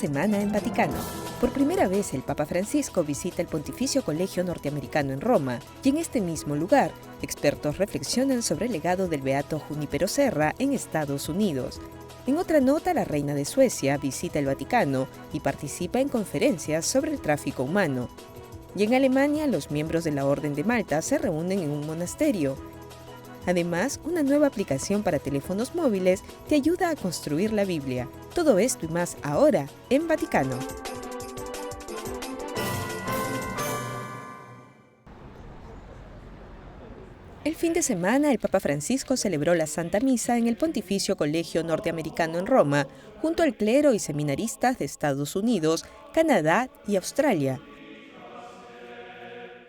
semana en Vaticano. Por primera vez el Papa Francisco visita el Pontificio Colegio Norteamericano en Roma, y en este mismo lugar, expertos reflexionan sobre el legado del beato Junípero Serra en Estados Unidos. En otra nota, la reina de Suecia visita el Vaticano y participa en conferencias sobre el tráfico humano. Y en Alemania, los miembros de la Orden de Malta se reúnen en un monasterio. Además, una nueva aplicación para teléfonos móviles te ayuda a construir la Biblia. Todo esto y más ahora en Vaticano. El fin de semana, el Papa Francisco celebró la Santa Misa en el Pontificio Colegio Norteamericano en Roma, junto al clero y seminaristas de Estados Unidos, Canadá y Australia.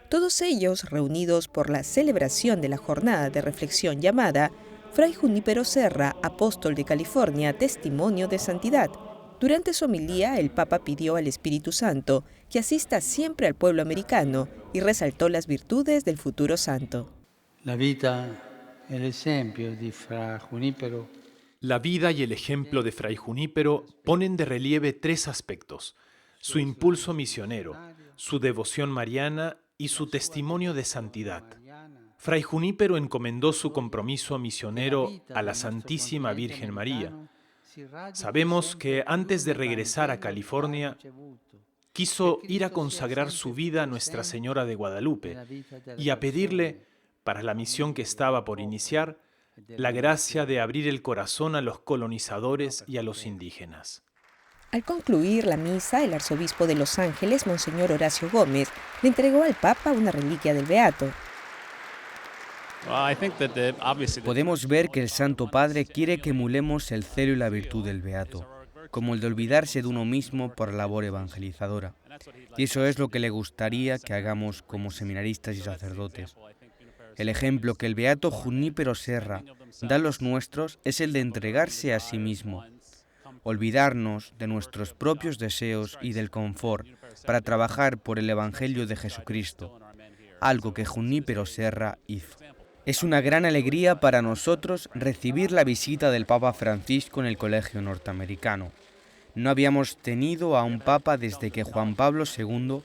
Todos ellos reunidos por la celebración de la jornada de reflexión llamada Fray Junípero Serra, apóstol de California, testimonio de santidad. Durante su homilía, el Papa pidió al Espíritu Santo que asista siempre al pueblo americano y resaltó las virtudes del futuro santo. La vida y el ejemplo de Fray Junípero ponen de relieve tres aspectos: su impulso misionero, su devoción mariana y su testimonio de santidad. Fray Junípero encomendó su compromiso misionero a la Santísima Virgen María. Sabemos que antes de regresar a California, quiso ir a consagrar su vida a Nuestra Señora de Guadalupe y a pedirle, para la misión que estaba por iniciar, la gracia de abrir el corazón a los colonizadores y a los indígenas. Al concluir la misa, el arzobispo de Los Ángeles, Monseñor Horacio Gómez, le entregó al Papa una reliquia del beato. Podemos ver que el Santo Padre quiere que emulemos el celo y la virtud del beato, como el de olvidarse de uno mismo por la labor evangelizadora. Y eso es lo que le gustaría que hagamos como seminaristas y sacerdotes. El ejemplo que el beato Junípero Serra da a los nuestros es el de entregarse a sí mismo, olvidarnos de nuestros propios deseos y del confort para trabajar por el Evangelio de Jesucristo, algo que Junípero Serra hizo. Es una gran alegría para nosotros recibir la visita del Papa Francisco en el Colegio Norteamericano. No habíamos tenido a un Papa desde que Juan Pablo II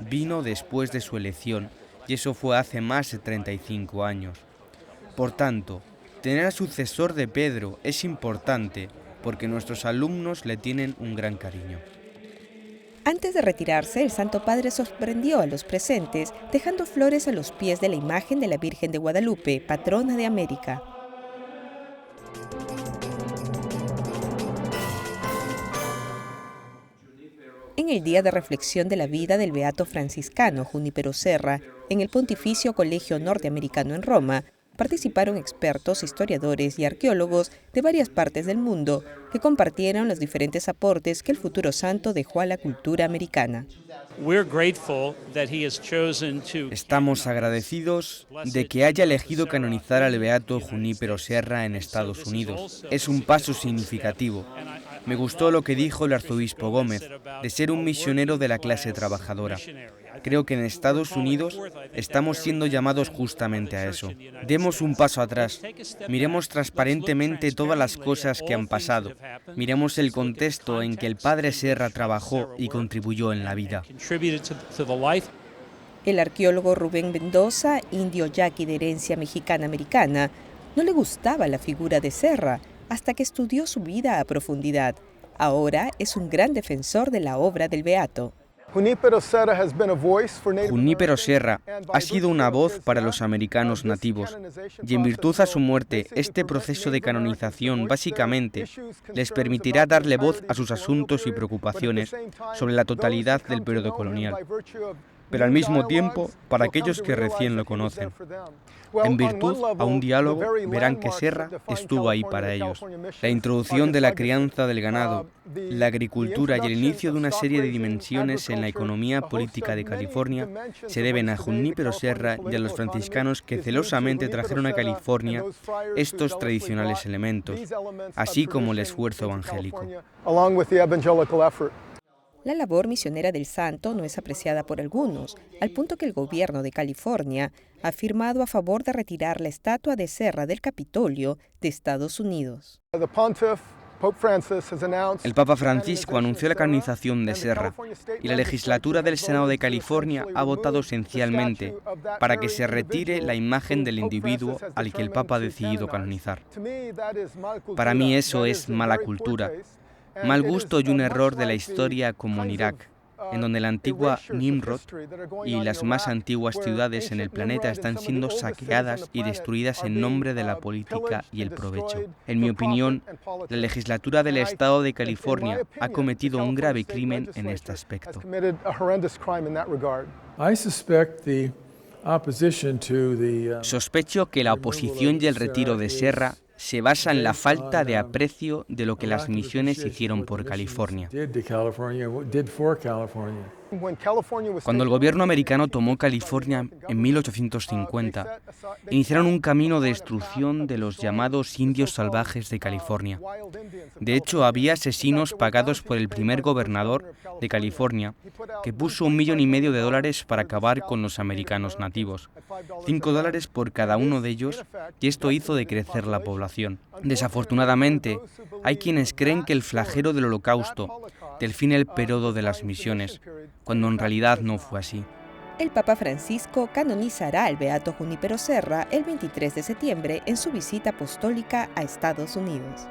vino después de su elección, y eso fue hace más de 35 años. Por tanto, tener al sucesor de Pedro es importante porque nuestros alumnos le tienen un gran cariño. Antes de retirarse, el Santo Padre sorprendió a los presentes dejando flores a los pies de la imagen de la Virgen de Guadalupe, patrona de América. En el día de reflexión de la vida del beato franciscano Junípero Serra, en el Pontificio Colegio Norteamericano en Roma, participaron expertos, historiadores y arqueólogos de varias partes del mundo que compartieron los diferentes aportes que el futuro santo dejó a la cultura americana. Estamos agradecidos de que haya elegido canonizar al beato Junípero Serra en Estados Unidos. Es un paso significativo. Me gustó lo que dijo el arzobispo Gómez, de ser un misionero de la clase trabajadora. Creo que en Estados Unidos estamos siendo llamados justamente a eso. Demos un paso atrás, miremos transparentemente todas las cosas que han pasado, miremos el contexto en que el padre Serra trabajó y contribuyó en la vida. El arqueólogo Rubén Mendoza, indio yaqui de herencia mexicana-americana, no le gustaba la figura de Serra hasta que estudió su vida a profundidad. Ahora es un gran defensor de la obra del beato. Junípero Serra ha sido una voz para los americanos nativos, y en virtud a su muerte, este proceso de canonización básicamente les permitirá darle voz a sus asuntos y preocupaciones sobre la totalidad del periodo colonial, pero al mismo tiempo para aquellos que recién lo conocen. En virtud a un diálogo verán que Serra estuvo ahí para ellos. La introducción de la crianza del ganado, la agricultura y el inicio de una serie de dimensiones en la economía política de California se deben a Junípero Serra y a los franciscanos que celosamente trajeron a California estos tradicionales elementos, así como el esfuerzo evangélico. La labor misionera del santo no es apreciada por algunos, al punto que el gobierno de California ha firmado a favor de retirar la estatua de Serra del Capitolio de Estados Unidos. El Papa Francisco anunció la canonización de Serra y la legislatura del Senado de California ha votado esencialmente para que se retire la imagen del individuo al que el Papa ha decidido canonizar. Para mí eso es mala cultura, mal gusto y un error de la historia, como en Irak, en donde la antigua Nimrod y las más antiguas ciudades en el planeta están siendo saqueadas y destruidas en nombre de la política y el provecho. En mi opinión, la legislatura del estado de California ha cometido un grave crimen en este aspecto. Sospecho que la oposición y el retiro de Serra se basa en la falta de aprecio de lo que las misiones hicieron por California. Cuando el gobierno americano tomó California en 1850, iniciaron un camino de destrucción de los llamados indios salvajes de California. De hecho, había asesinos pagados por el primer gobernador de California que puso $1,5 millones para acabar con los americanos nativos, $5 por cada uno de ellos, y esto hizo decrecer la población. Desafortunadamente, hay quienes creen que el flagelo del Holocausto define el periodo de las misiones, cuando en realidad no fue así. El Papa Francisco canonizará al beato Junípero Serra el 23 de septiembre en su visita apostólica a Estados Unidos.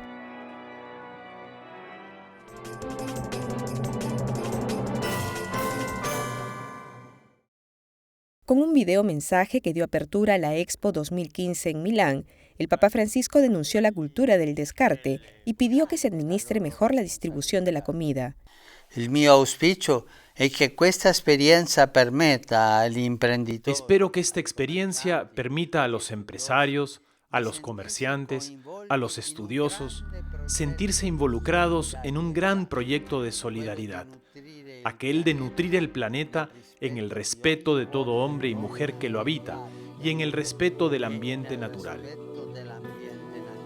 Con un video mensaje que dio apertura a la Expo 2015 en Milán, el Papa Francisco denunció la cultura del descarte y pidió que se administre mejor la distribución de la comida. Il mio auspicio è che questa esperienza permetta agli imprenditori. Espero que esta experiencia permita a los empresarios, a los comerciantes, a los estudiosos, sentirse involucrados en un gran proyecto de solidaridad, aquel de nutrir el planeta en el respeto de todo hombre y mujer que lo habita y en el respeto del ambiente natural.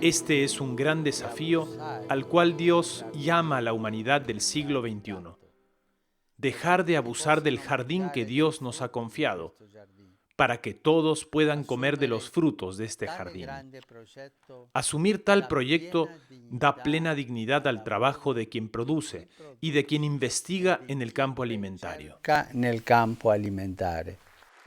Este es un gran desafío al cual Dios llama a la humanidad del siglo XXI. Dejar de abusar del jardín que Dios nos ha confiado, para que todos puedan comer de los frutos de este jardín. Asumir tal proyecto da plena dignidad al trabajo de quien produce y de quien investiga en el campo alimentario.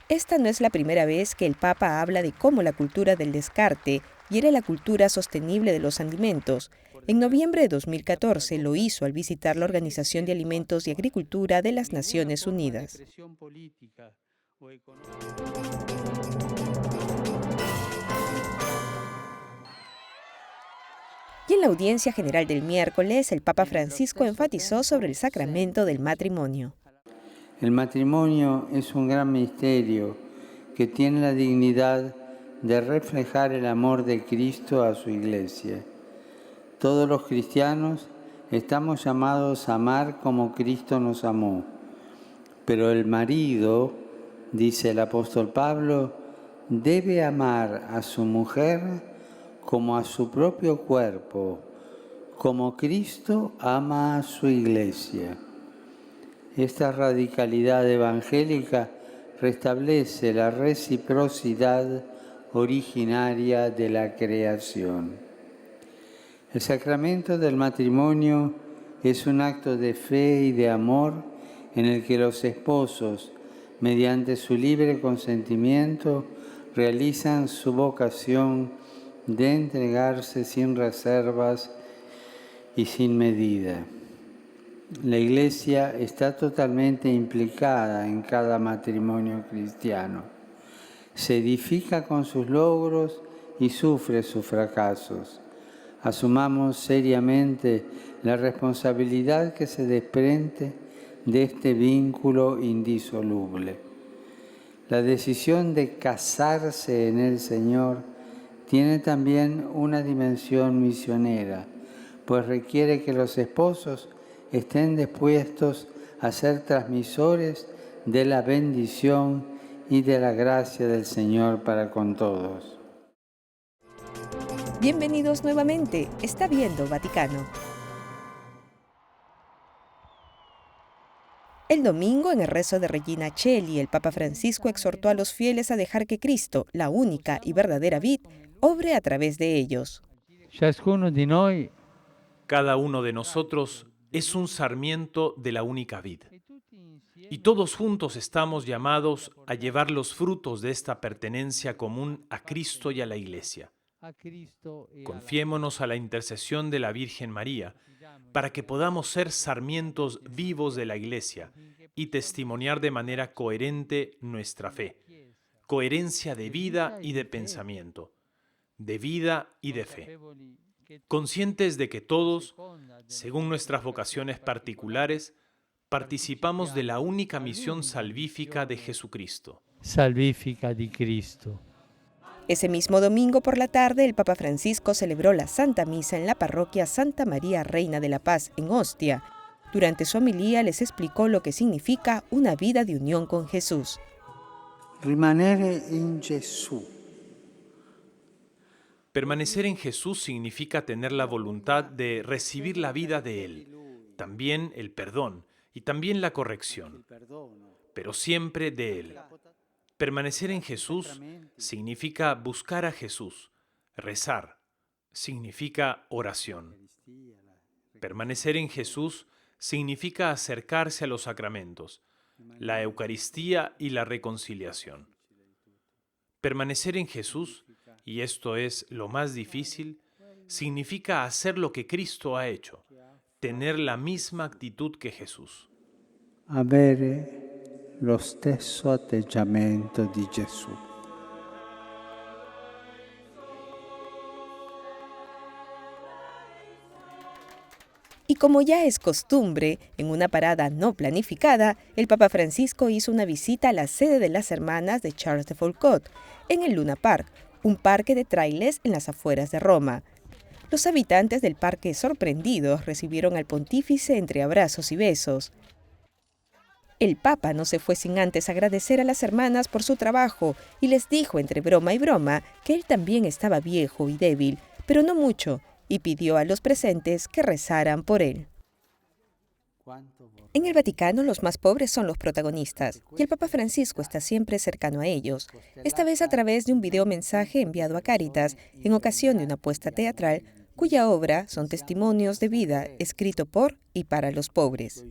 Esta no es la primera vez que el Papa habla de cómo la cultura del descarte hiere la cultura sostenible de los alimentos. En noviembre de 2014 lo hizo al visitar la Organización de Alimentos y Agricultura de las Naciones Unidas. Y en la audiencia general del miércoles, el Papa Francisco enfatizó sobre el sacramento del matrimonio. El matrimonio es un gran misterio que tiene la dignidad de reflejar el amor de Cristo a su Iglesia. Todos los cristianos estamos llamados a amar como Cristo nos amó, pero el marido, dice el apóstol Pablo, debe amar a su mujer como a su propio cuerpo, como Cristo ama a su Iglesia. Esta radicalidad evangélica restablece la reciprocidad originaria de la creación. El sacramento del matrimonio es un acto de fe y de amor en el que los esposos, mediante su libre consentimiento, realizan su vocación de entregarse sin reservas y sin medida. La Iglesia está totalmente implicada en cada matrimonio cristiano. Se edifica con sus logros y sufre sus fracasos. Asumamos seriamente la responsabilidad que se desprende de este vínculo indisoluble. La decisión de casarse en el Señor tiene también una dimensión misionera, pues requiere que los esposos estén dispuestos a ser transmisores de la bendición y de la gracia del Señor para con todos. Bienvenidos nuevamente. Está viendo Vaticano. El domingo, en el rezo de Regina Coeli, el Papa Francisco exhortó a los fieles a dejar que Cristo, la única y verdadera vid, obre a través de ellos. Cada uno de nosotros es un sarmiento de la única vid. Y todos juntos estamos llamados a llevar los frutos de esta pertenencia común a Cristo y a la Iglesia. Confiémonos a la intercesión de la Virgen María para que podamos ser sarmientos vivos de la Iglesia y testimoniar de manera coherente nuestra fe. Coherencia de vida y de pensamiento, de vida y de fe. Conscientes de que todos, según nuestras vocaciones particulares, participamos de la única misión salvífica de Jesucristo. Salvífica di Cristo. Ese mismo domingo por la tarde, el Papa Francisco celebró la Santa Misa en la parroquia Santa María Reina de la Paz en Ostia. Durante su homilía les explicó lo que significa una vida de unión con Jesús. Rimanere in Gesù. Permanecer en Jesús significa tener la voluntad de recibir la vida de Él, también el perdón y también la corrección, pero siempre de Él. Permanecer en Jesús significa buscar a Jesús, rezar, significa oración. Permanecer en Jesús significa acercarse a los sacramentos, la Eucaristía y la reconciliación. Permanecer en Jesús, y esto es lo más difícil, significa hacer lo que Cristo ha hecho, tener la misma actitud que Jesús. Avere lo stesso atteggiamento di Gesù. Y como ya es costumbre, en una parada no planificada, el Papa Francisco hizo una visita a la sede de las Hermanas de Charles de Foucauld, en el Luna Park, un parque de trailers en las afueras de Roma. Los habitantes del parque, sorprendidos, recibieron al pontífice entre abrazos y besos. El Papa no se fue sin antes agradecer a las hermanas por su trabajo y les dijo entre broma y broma que él también estaba viejo y débil, pero no mucho, y pidió a los presentes que rezaran por él. En el Vaticano, los más pobres son los protagonistas, y el Papa Francisco está siempre cercano a ellos, esta vez a través de un videomensaje enviado a Cáritas en ocasión de una puesta teatral, cuya obra son testimonios de vida, escrito por y para los pobres.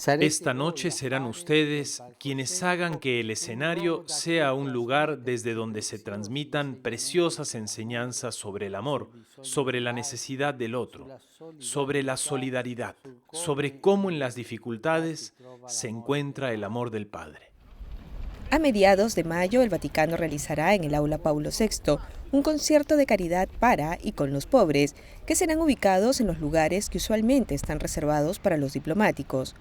Esta noche serán ustedes quienes hagan que el escenario sea un lugar desde donde se transmitan preciosas enseñanzas sobre el amor, sobre la necesidad del otro, sobre la solidaridad, sobre cómo en las dificultades se encuentra el amor del Padre. A mediados de mayo, el Vaticano realizará en el Aula Paulo VI un concierto de caridad para y con los pobres, que serán ubicados en los lugares que usualmente están reservados para los diplomáticos.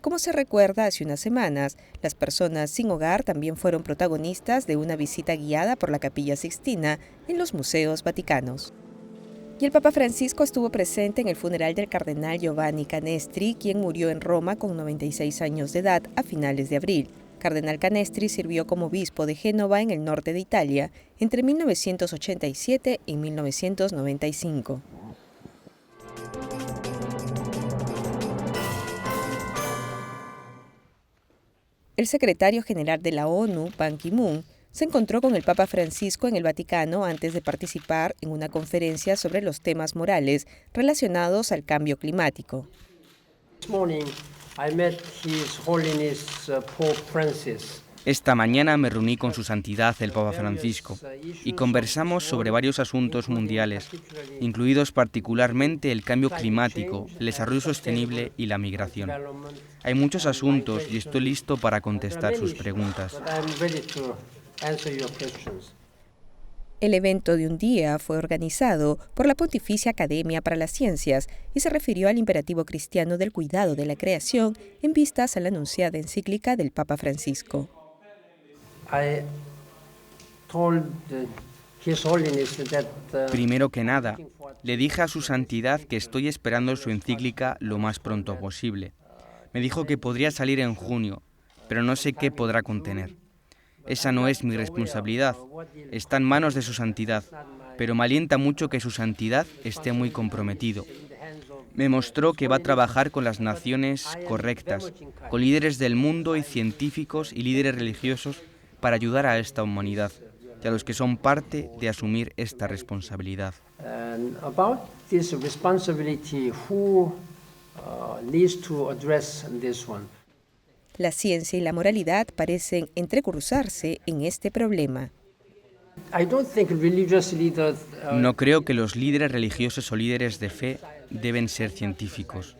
Como se recuerda, hace unas semanas, las personas sin hogar también fueron protagonistas de una visita guiada por la Capilla Sixtina en los museos vaticanos. Y el Papa Francisco estuvo presente en el funeral del cardenal Giovanni Canestri, quien murió en Roma con 96 años de edad a finales de abril. Cardenal Canestri sirvió como obispo de Génova en el norte de Italia entre 1987 y 1995. El secretario general de la ONU, Ban Ki-moon, se encontró con el Papa Francisco en el Vaticano antes de participar en una conferencia sobre los temas morales relacionados al cambio climático. Esta mañana me reuní con su santidad el Papa Francisco y conversamos sobre varios asuntos mundiales, incluidos particularmente el cambio climático, el desarrollo sostenible y la migración. Hay muchos asuntos y estoy listo para contestar sus preguntas. El evento de un día fue organizado por la Pontificia Academia para las Ciencias y se refirió al imperativo cristiano del cuidado de la creación en vistas a la anunciada encíclica del Papa Francisco. Primero que nada, le dije a su santidad que estoy esperando su encíclica lo más pronto posible. Me dijo que podría salir en junio, pero no sé qué podrá contener. Esa no es mi responsabilidad, está en manos de su santidad, pero me alienta mucho que su santidad esté muy comprometido. Me mostró que va a trabajar con las naciones correctas, con líderes del mundo y científicos y líderes religiosos para ayudar a esta humanidad y a los que son parte de asumir esta responsabilidad. And about this responsibility, who needs to address this one? La ciencia y la moralidad parecen entrecruzarse en este problema. I don't think religious leaders, No creo que los líderes religiosos o líderes de fe deben ser científicos.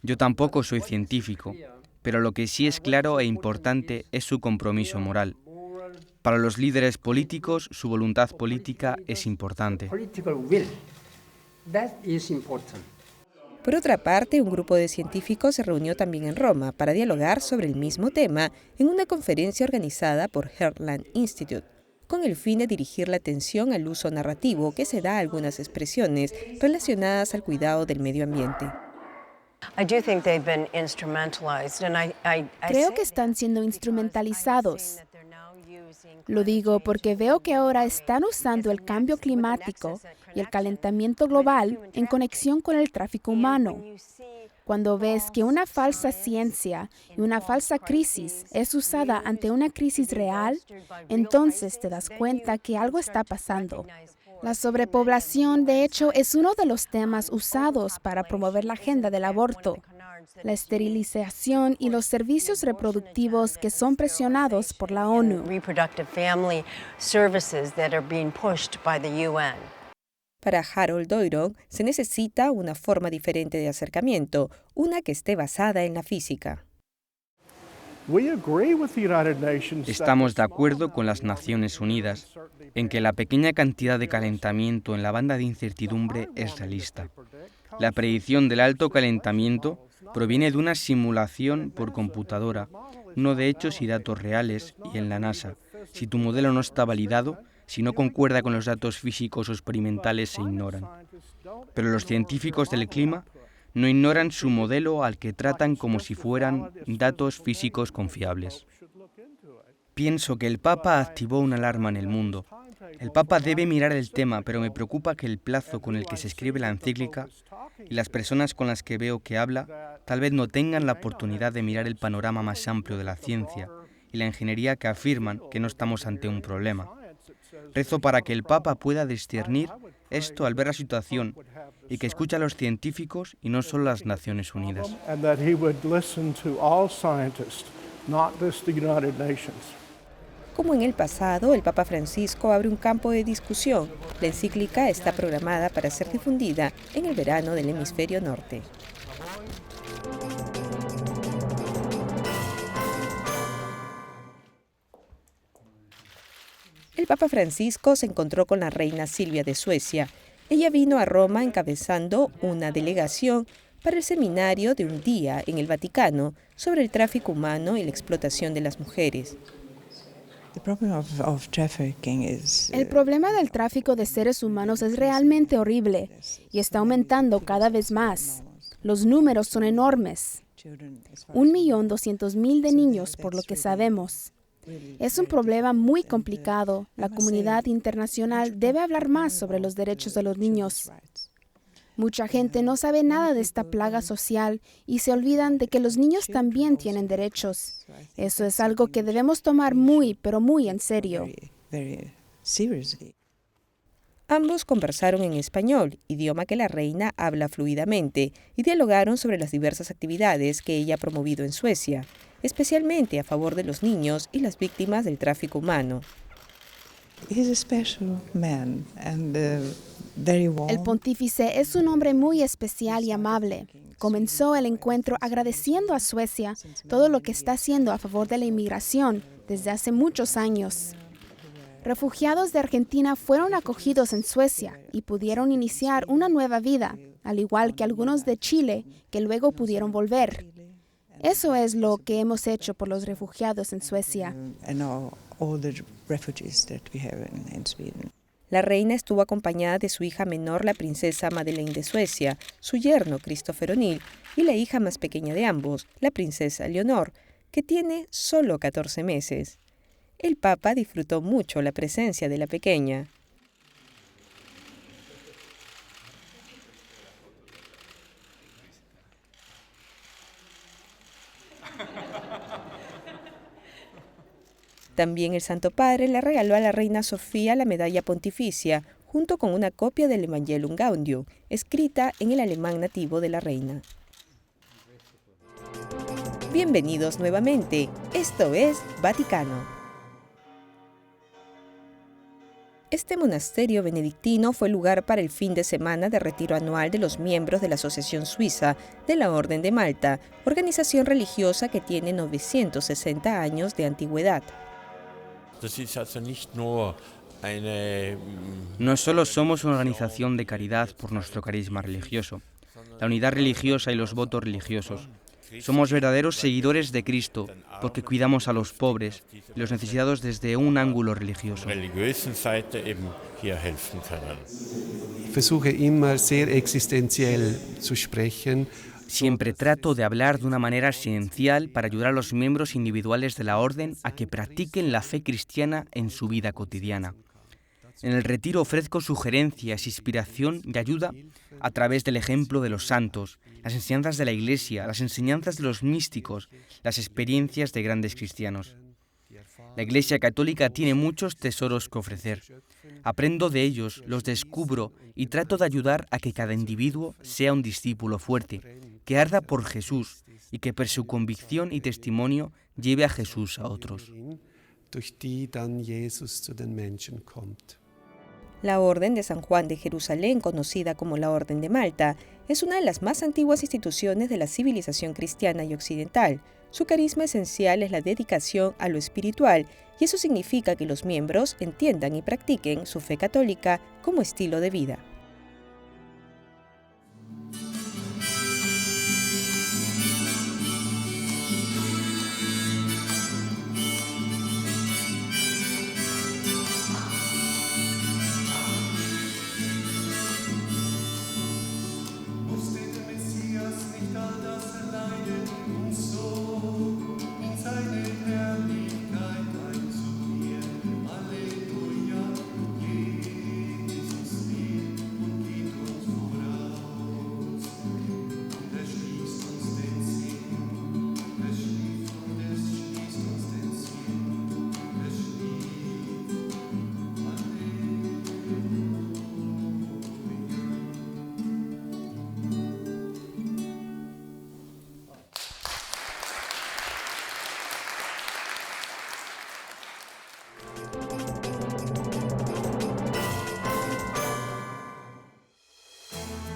Yo tampoco soy científico, pero lo que sí es claro e importante es su compromiso moral. Para los líderes políticos, su voluntad política es importante. political will, that is important. Por otra parte, un grupo de científicos se reunió también en Roma para dialogar sobre el mismo tema en una conferencia organizada por Heartland Institute, con el fin de dirigir la atención al uso narrativo que se da a algunas expresiones relacionadas al cuidado del medio ambiente. Creo que están siendo instrumentalizados. Lo digo porque veo que ahora están usando el cambio climático y el calentamiento global en conexión con el tráfico humano. Cuando ves que una falsa ciencia y una falsa crisis es usada ante una crisis real, entonces te das cuenta que algo está pasando. La sobrepoblación, de hecho, es uno de los temas usados para promover la agenda del aborto. La esterilización y los servicios reproductivos que son presionados por la ONU. Para Harold Doiron, se necesita una forma diferente de acercamiento, una que esté basada en la física. Estamos de acuerdo con las Naciones Unidas en que la pequeña cantidad de calentamiento en la banda de incertidumbre es realista. La predicción del alto calentamiento proviene de una simulación por computadora, no de hechos y datos reales, y en la NASA. Si tu modelo no está validado, si no concuerda con los datos físicos o experimentales, se ignoran. Pero los científicos del clima no ignoran su modelo al que tratan como si fueran datos físicos confiables. Pienso que el Papa activó una alarma en el mundo. El Papa debe mirar el tema, pero me preocupa que el plazo con el que se escribe la encíclica y las personas con las que veo que habla tal vez no tengan la oportunidad de mirar el panorama más amplio de la ciencia y la ingeniería que afirman que no estamos ante un problema. Rezo para que el Papa pueda discernir esto al ver la situación y que escuche a los científicos y no solo a las Naciones Unidas. Como en el pasado, el Papa Francisco abre un campo de discusión. La encíclica está programada para ser difundida en el verano del hemisferio norte. El Papa Francisco se encontró con la reina Silvia de Suecia. Ella vino a Roma encabezando una delegación para el seminario de un día en el Vaticano sobre el tráfico humano y la explotación de las mujeres. El problema del tráfico de seres humanos es realmente horrible y está aumentando cada vez más. Los números son enormes. 1.200.000 de niños, por lo que sabemos. Es un problema muy complicado. La comunidad internacional debe hablar más sobre los derechos de los niños. Mucha gente no sabe nada de esta plaga social y se olvidan de que los niños también tienen derechos. Eso es algo que debemos tomar muy, pero muy en serio. Ambos conversaron en español, idioma que la reina habla fluidamente, y dialogaron sobre las diversas actividades que ella ha promovido en Suecia, especialmente a favor de los niños y las víctimas del tráfico humano. El pontífice es un hombre muy especial y amable. Comenzó el encuentro agradeciendo a Suecia todo lo que está haciendo a favor de la inmigración desde hace muchos años. Refugiados de Argentina fueron acogidos en Suecia y pudieron iniciar una nueva vida, al igual que algunos de Chile que luego pudieron volver. Eso es lo que hemos hecho por los refugiados en Suecia. La reina estuvo acompañada de su hija menor, la princesa Madeleine de Suecia, su yerno Christopher O'Neill y la hija más pequeña de ambos, la princesa Leonor, que tiene solo 14 meses. El Papa disfrutó mucho la presencia de la pequeña. También el Santo Padre le regaló a la reina Sofía la medalla pontificia, junto con una copia del Evangelium Gaudium, escrita en el alemán nativo de la reina. Bienvenidos nuevamente, esto es Vaticano. Este monasterio benedictino fue lugar para el fin de semana de retiro anual de los miembros de la Asociación Suiza de la Orden de Malta, organización religiosa que tiene 960 años de antigüedad. No solo somos una organización de caridad por nuestro carisma religioso, la unidad religiosa y los votos religiosos. Somos verdaderos seguidores de Cristo porque cuidamos a los pobres y los necesitados desde un ángulo religioso. Versuche immer sehr existenziell zu sprechen. Siempre trato de hablar de una manera esencial para ayudar a los miembros individuales de la orden a que practiquen la fe cristiana en su vida cotidiana. En el retiro ofrezco sugerencias, inspiración y ayuda a través del ejemplo de los santos, las enseñanzas de la Iglesia, las enseñanzas de los místicos, las experiencias de grandes cristianos. La Iglesia Católica tiene muchos tesoros que ofrecer. Aprendo de ellos, los descubro y trato de ayudar a que cada individuo sea un discípulo fuerte, que arda por Jesús y que por su convicción y testimonio lleve a Jesús a otros. Durch die dann Jesus zu den Menschen kommt. La Orden de San Juan de Jerusalén, conocida como la Orden de Malta, es una de las más antiguas instituciones de la civilización cristiana y occidental. Su carisma esencial es la dedicación a lo espiritual, y eso significa que los miembros entiendan y practiquen su fe católica como estilo de vida.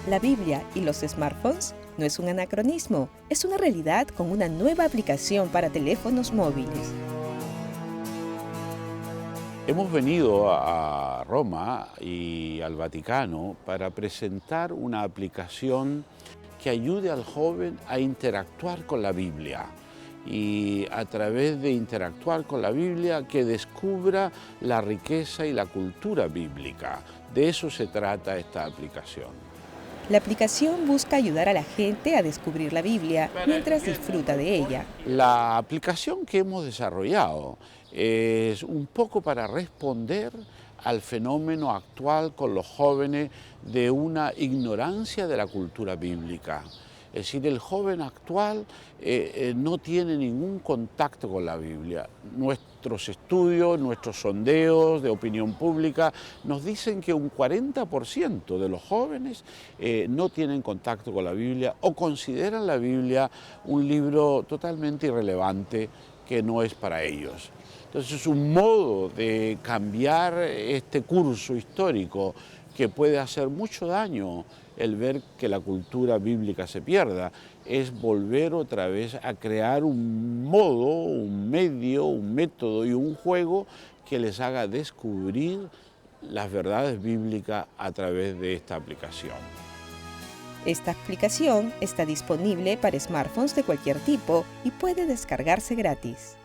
La Biblia y los smartphones no es un anacronismo, es una realidad con una nueva aplicación para teléfonos móviles. Hemos venido a Roma y al Vaticano para presentar una aplicación que ayude al joven a interactuar con la Biblia y a través de interactuar con la Biblia que descubra la riqueza y la cultura bíblica. De eso se trata esta aplicación. La aplicación busca ayudar a la gente a descubrir la Biblia mientras disfruta de ella. La aplicación que hemos desarrollado es un poco para responder al fenómeno actual con los jóvenes de una ignorancia de la cultura bíblica. Es decir, el joven actual no tiene ningún contacto con la Biblia. Nuestros estudios, nuestros sondeos de opinión pública nos dicen que un 40% de los jóvenes no tienen contacto con la Biblia o consideran la Biblia un libro totalmente irrelevante que no es para ellos. Entonces es un modo de cambiar este curso histórico que puede hacer mucho daño el ver que la cultura bíblica se pierda, es volver otra vez a crear un modo, un medio, un método y un juego que les haga descubrir las verdades bíblicas a través de esta aplicación. Esta aplicación está disponible para smartphones de cualquier tipo y puede descargarse gratis.